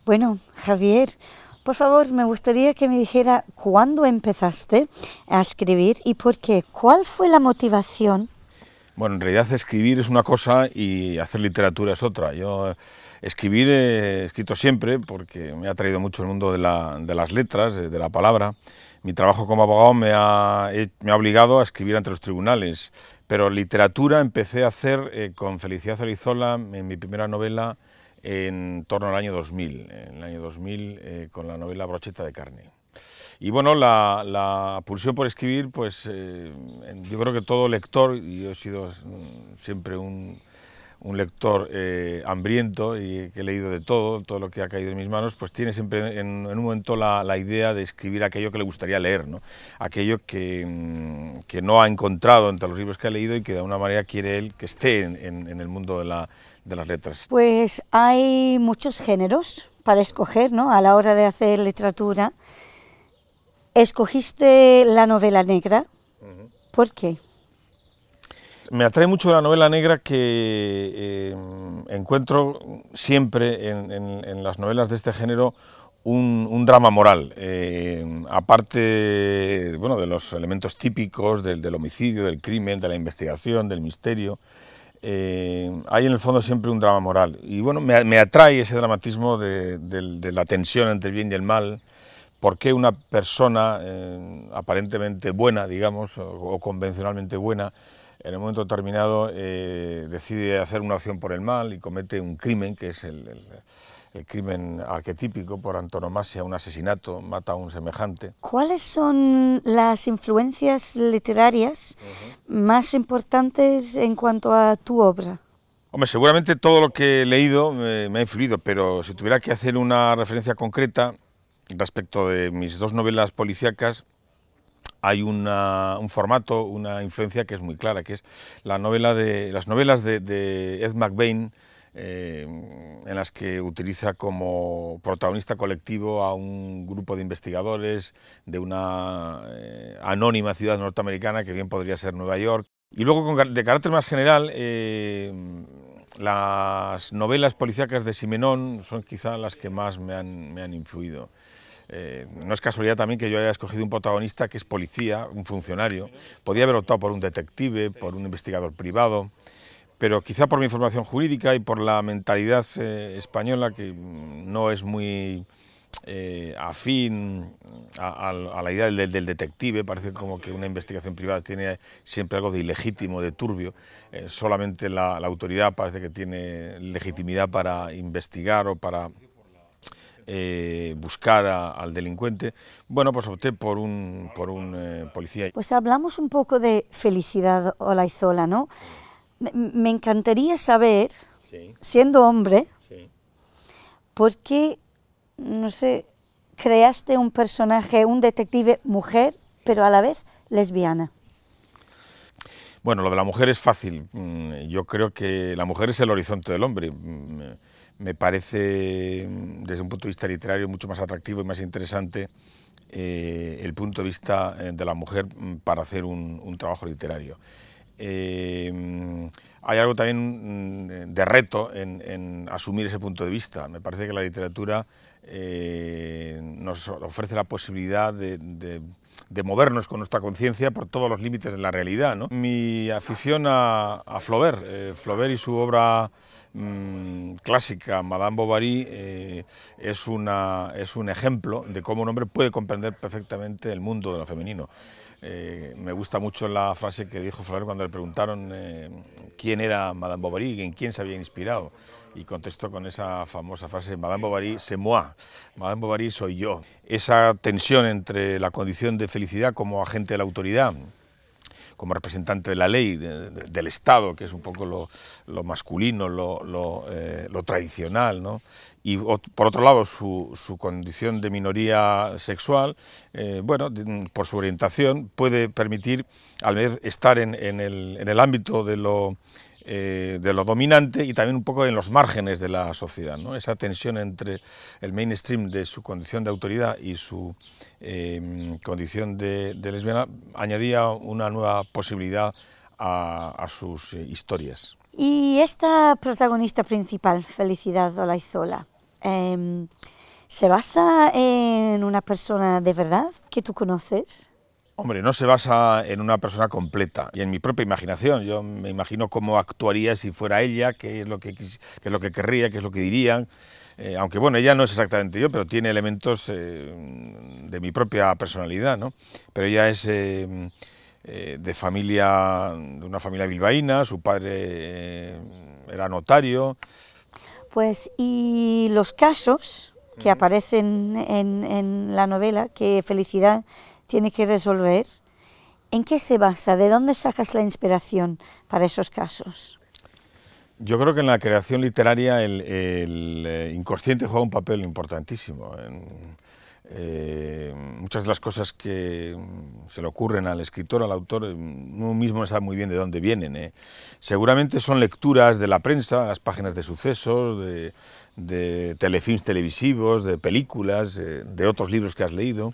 Bueno, Javier, por favor, me gustaría que me dijera cuándo empezaste a escribir y por qué. ¿Cuál fue la motivación? Bueno, en realidad escribir es una cosa y hacer literatura es otra. Yo escribir he escrito siempre porque me ha traído mucho el mundo de las letras, de la palabra. Mi trabajo como abogado me ha obligado a escribir ante los tribunales, pero literatura empecé a hacer con Felicidad Olizola en mi primera novela en torno al año 2000, en el año 2000 con la novela Brocheta de carne. Y bueno, la pulsión por escribir, pues yo creo que todo lector, y yo he sido siempre un lector hambriento y que he leído de todo lo que ha caído en mis manos, pues tiene siempre en un momento la idea de escribir aquello que le gustaría leer, ¿no? Aquello que no ha encontrado entre los libros que ha leído y que de alguna manera quiere él que esté en el mundo de las letras. Pues hay muchos géneros para escoger, ¿no? A la hora de hacer literatura. Escogiste la novela negra. ¿Por qué? Me atrae mucho la novela negra que encuentro siempre en las novelas de este género un drama moral, aparte bueno, de los elementos típicos del homicidio, del crimen, de la investigación, del misterio. Hay en el fondo siempre un drama moral y bueno, me atrae ese dramatismo de la tensión entre el bien y el mal. ¿Por qué una persona aparentemente buena, digamos, o convencionalmente buena, en un momento determinado decide hacer una acción por el mal y comete un crimen, que es el crimen arquetípico por antonomasia, un asesinato, mata a un semejante? ¿Cuáles son las influencias literarias más importantes en cuanto a tu obra? Hombre, seguramente todo lo que he leído me ha influido, pero si tuviera que hacer una referencia concreta respecto de mis dos novelas policíacas, hay un formato, una influencia que es muy clara, que es las novelas de Ed McBain, en las que utiliza como protagonista colectivo a un grupo de investigadores de una anónima ciudad norteamericana que bien podría ser Nueva York. Y luego, de carácter más general, las novelas policíacas de Simenón son quizá las que más me han influido. No es casualidad también que yo haya escogido un protagonista que es policía, un funcionario. Podía haber optado por un detective, por un investigador privado, pero quizá por mi formación jurídica y por la mentalidad española, que no es muy afín a la idea del detective. Parece como que una investigación privada tiene siempre algo de ilegítimo, de turbio. Solamente la autoridad parece que tiene legitimidad para investigar o para buscar al delincuente. Bueno, pues opté por un policía. Pues hablamos un poco de Felicidad Olaizola, ¿no? Me encantaría saber, Sí, siendo hombre, sí. por qué, no sé, creaste un personaje, un detective mujer, pero a la vez lesbiana. Bueno, lo de la mujer es fácil. Yo creo que la mujer es el horizonte del hombre. Me parece, desde un punto de vista literario, mucho más atractivo y más interesante el punto de vista de la mujer para hacer un trabajo literario. Hay algo también de reto en asumir ese punto de vista. Me parece que la literatura nos ofrece la posibilidad de movernos con nuestra conciencia por todos los límites de la realidad, ¿no? Mi afición a Flaubert, Flaubert y su obra clásica, Madame Bovary, es un ejemplo de cómo un hombre puede comprender perfectamente el mundo de lo femenino. Me gusta mucho la frase que dijo Flaubert cuando le preguntaron quién era Madame Bovary, en quién se había inspirado, y contestó con esa famosa frase: Madame Bovary, c'est moi, Madame Bovary soy yo. Esa tensión entre la condición de felicidad como agente de la autoridad, como representante de la ley, del Estado, que es un poco lo masculino, lo tradicional, ¿no? Y por otro lado su condición de minoría sexual, bueno, por su orientación, puede permitir al ver estar en el ámbito de lo dominante y también un poco en los márgenes de la sociedad, ¿no? Esa tensión entre el mainstream de su condición de autoridad y su condición de lesbiana añadía una nueva posibilidad a sus historias. Y esta protagonista principal, Felicidad Olaizola, ¿Se basa en una persona de verdad que tú conoces? Hombre, no se basa en una persona completa y en mi propia imaginación. Yo me imagino cómo actuaría si fuera ella, qué es lo que, qué es lo que querría, qué es lo que dirían. Aunque bueno, ella no es exactamente yo, pero tiene elementos de mi propia personalidad, ¿no? Pero ella es de familia, de una familia bilbaína, su padre era notario. Pues, y los casos que aparecen en la novela que Felicidad tiene que resolver, ¿en qué se basa? ¿De dónde sacas la inspiración para esos casos? Yo creo que en la creación literaria el inconsciente juega un papel importantísimo. Muchas de las cosas que se le ocurren al escritor, al autor, uno mismo no sabe muy bien de dónde vienen. Seguramente son lecturas de la prensa, las páginas de sucesos, de telefilms televisivos, de películas, de otros libros que has leído.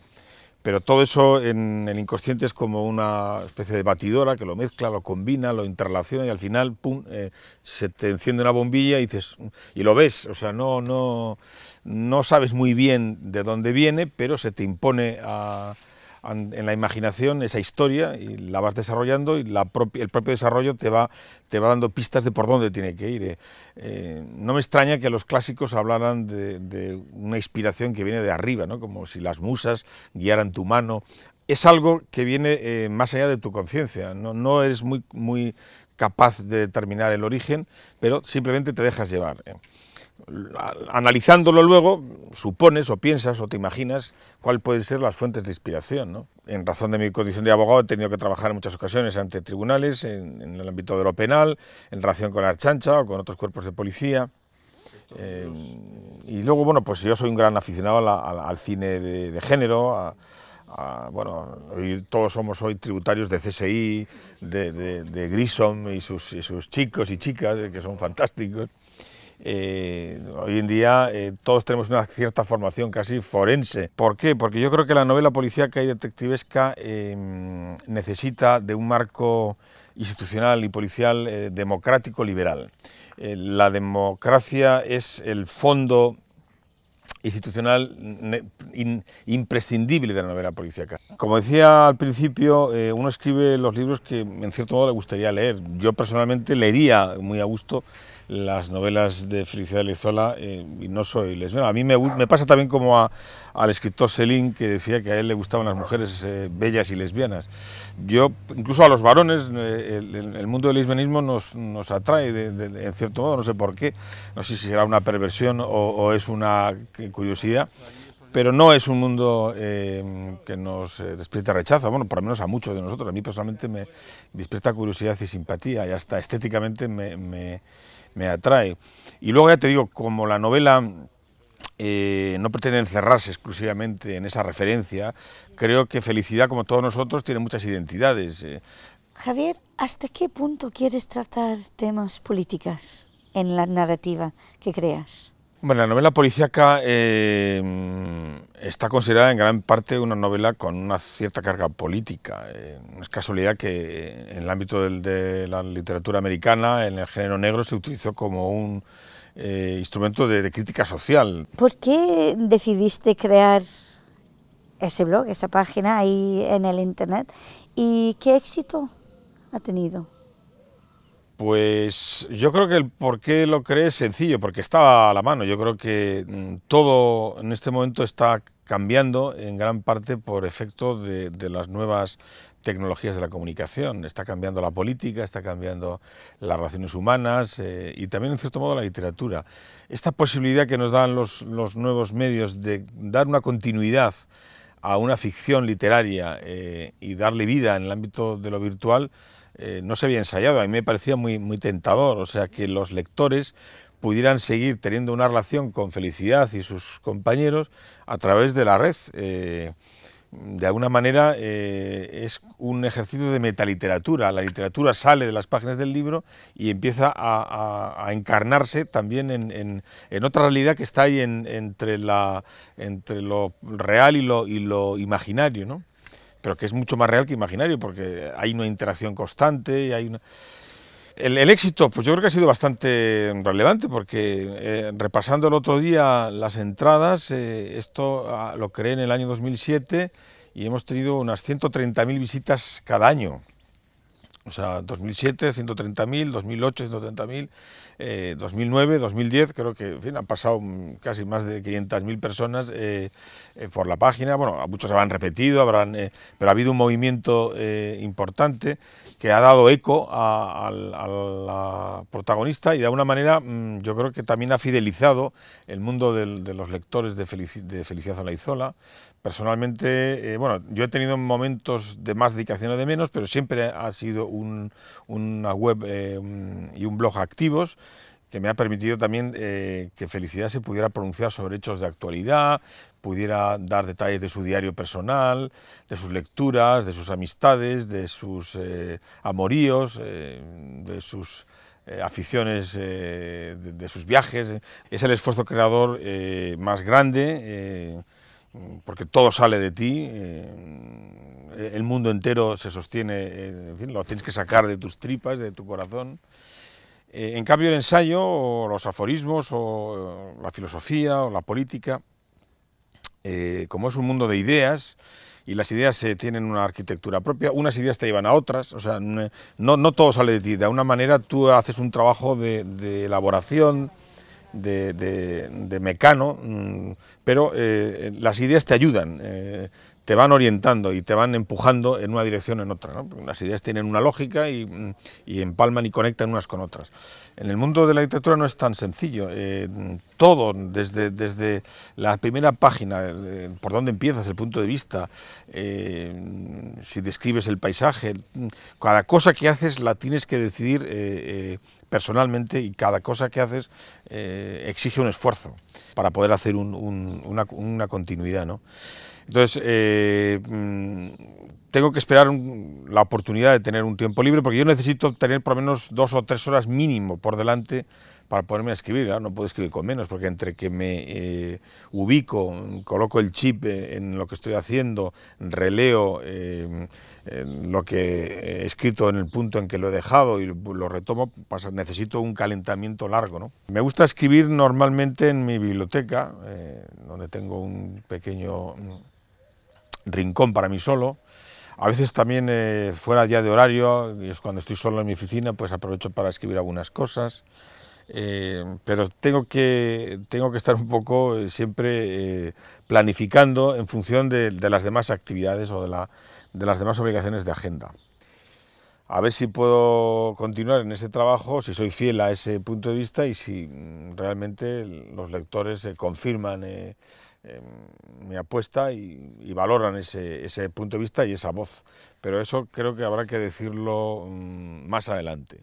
Pero todo eso en el inconsciente es como una especie de batidora que lo mezcla, lo combina, lo interrelaciona y al final, pum, se te enciende una bombilla y dices, y lo ves, o sea, no sabes muy bien de dónde viene, pero se te impone en la imaginación esa historia y la vas desarrollando y el propio desarrollo te va dando pistas de por dónde tiene que ir. No me extraña que los clásicos hablaran de una inspiración que viene de arriba, ¿no? Como si las musas guiaran tu mano. Es algo que viene más allá de tu conciencia, no eres muy capaz de determinar el origen, pero simplemente te dejas llevar. Analizándolo luego, supones o piensas o te imaginas cuáles pueden ser las fuentes de inspiración, ¿no? En razón de mi condición de abogado he tenido que trabajar en muchas ocasiones ante tribunales, en el ámbito de lo penal, en relación con la Ertzaintza o con otros cuerpos de policía. Y luego, bueno, pues yo soy un gran aficionado al cine de género, bueno, todos somos hoy tributarios de CSI, de Grissom y sus chicos y chicas, que son fantásticos. Hoy en día todos tenemos una cierta formación casi forense. ¿Por qué? Porque yo creo que la novela policíaca y detectivesca necesita de un marco institucional y policial democrático liberal. La democracia es el fondo institucional imprescindible de la novela policíaca. Como decía al principio, uno escribe los libros que en cierto modo le gustaría leer. Yo personalmente leería muy a gusto las novelas de Felicidad Leizola y no soy lesbiana. A mí me pasa también como al escritor Céline, que decía que a él le gustaban las mujeres bellas y lesbianas. Yo, incluso a los varones, el mundo del lesbianismo nos atrae en cierto modo, no sé por qué, no sé si será una perversión o es una curiosidad, pero no es un mundo que nos despierte rechazo, bueno, por lo menos a muchos de nosotros. A mí personalmente me despierta curiosidad y simpatía y hasta estéticamente me atrae. Y luego ya te digo, como la novela no pretende encerrarse exclusivamente en esa referencia, creo que Felicidad, como todos nosotros, tiene muchas identidades. Javier, ¿hasta qué punto quieres tratar temas políticos en la narrativa que creas? Bueno, la novela policíaca está considerada en gran parte una novela con una cierta carga política. No es casualidad que en el ámbito de la literatura americana, en el género negro, se utilizó como un instrumento de crítica social. ¿Por qué decidiste crear ese blog, esa página ahí en el internet? ¿Y qué éxito ha tenido? Pues yo creo que el por qué lo creé es sencillo, porque está a la mano. Yo creo que todo en este momento está cambiando en gran parte por efecto de las nuevas tecnologías de la comunicación. Está cambiando la política, está cambiando las relaciones humanas y también en cierto modo la literatura. Esta posibilidad que nos dan los nuevos medios de dar una continuidad a una ficción literaria y darle vida en el ámbito de lo virtual no se había ensayado. A mí me parecía muy tentador, o sea, que los lectores pudieran seguir teniendo una relación con Felicidad y sus compañeros a través de la red. De alguna manera es un ejercicio de metaliteratura. La literatura sale de las páginas del libro y empieza a encarnarse también en otra realidad que está ahí entre lo real y lo imaginario, ¿no? Pero que es mucho más real que imaginario, porque hay una interacción constante y hay una... El éxito, pues yo creo que ha sido bastante relevante porque repasando el otro día las entradas, esto lo creé en el año 2007 y hemos tenido unas 130.000 visitas cada año. O sea, 2007, 130.000, 2008, 130.000, 2009, 2010, creo que en fin, han pasado casi más de 500.000 personas por la página. Bueno, muchos habrán repetido, pero ha habido un movimiento importante que ha dado eco a la protagonista y de alguna manera yo creo que también ha fidelizado el mundo de los lectores de Felicidad Olaizola. Personalmente, bueno, yo he tenido momentos de más dedicación o de menos, pero siempre ha sido una web y un blog activos que me ha permitido también que Felicidad se pudiera pronunciar sobre hechos de actualidad, pudiera dar detalles de su diario personal, de sus lecturas, de sus amistades, de sus amoríos, de sus aficiones, de sus viajes. Es el esfuerzo creador más grande, porque todo sale de ti, el mundo entero se sostiene, en fin, lo tienes que sacar de tus tripas, de tu corazón. En cambio el ensayo, o los aforismos, o la filosofía, o la política, como es un mundo de ideas, y las ideas tienen una arquitectura propia, unas ideas te llevan a otras, o sea, no todo sale de ti, de alguna manera tú haces un trabajo de elaboración, de mecano, pero las ideas te ayudan, te van orientando y te van empujando en una dirección o en otra, ¿no? Las ideas tienen una lógica y empalman y conectan unas con otras. En el mundo de la literatura no es tan sencillo, todo, desde la primera página, por dónde empiezas, el punto de vista, si describes el paisaje, cada cosa que haces la tienes que decidir personalmente, y cada cosa que haces exige un esfuerzo para poder hacer una continuidad, ¿no? Entonces, tengo que esperar la oportunidad de tener un tiempo libre, porque yo necesito tener por lo menos 2 o 3 horas mínimo por delante para ponerme a escribir. ¿No? No puedo escribir con menos, porque entre que me ubico, coloco el chip en lo que estoy haciendo, releo lo que he escrito en el punto en que lo he dejado y lo retomo, pues necesito un calentamiento largo, ¿no? Me gusta escribir normalmente en mi biblioteca, donde tengo un pequeño rincón para mí solo. A veces también fuera ya de horario, y es cuando estoy solo en mi oficina, pues aprovecho para escribir algunas cosas. Pero tengo que estar un poco siempre planificando en función de las demás actividades o de las demás obligaciones de agenda. A ver si puedo continuar en ese trabajo, si soy fiel a ese punto de vista y si realmente los lectores confirman mi apuesta y valoran ese punto de vista y esa voz. Pero eso creo que habrá que decirlo más adelante.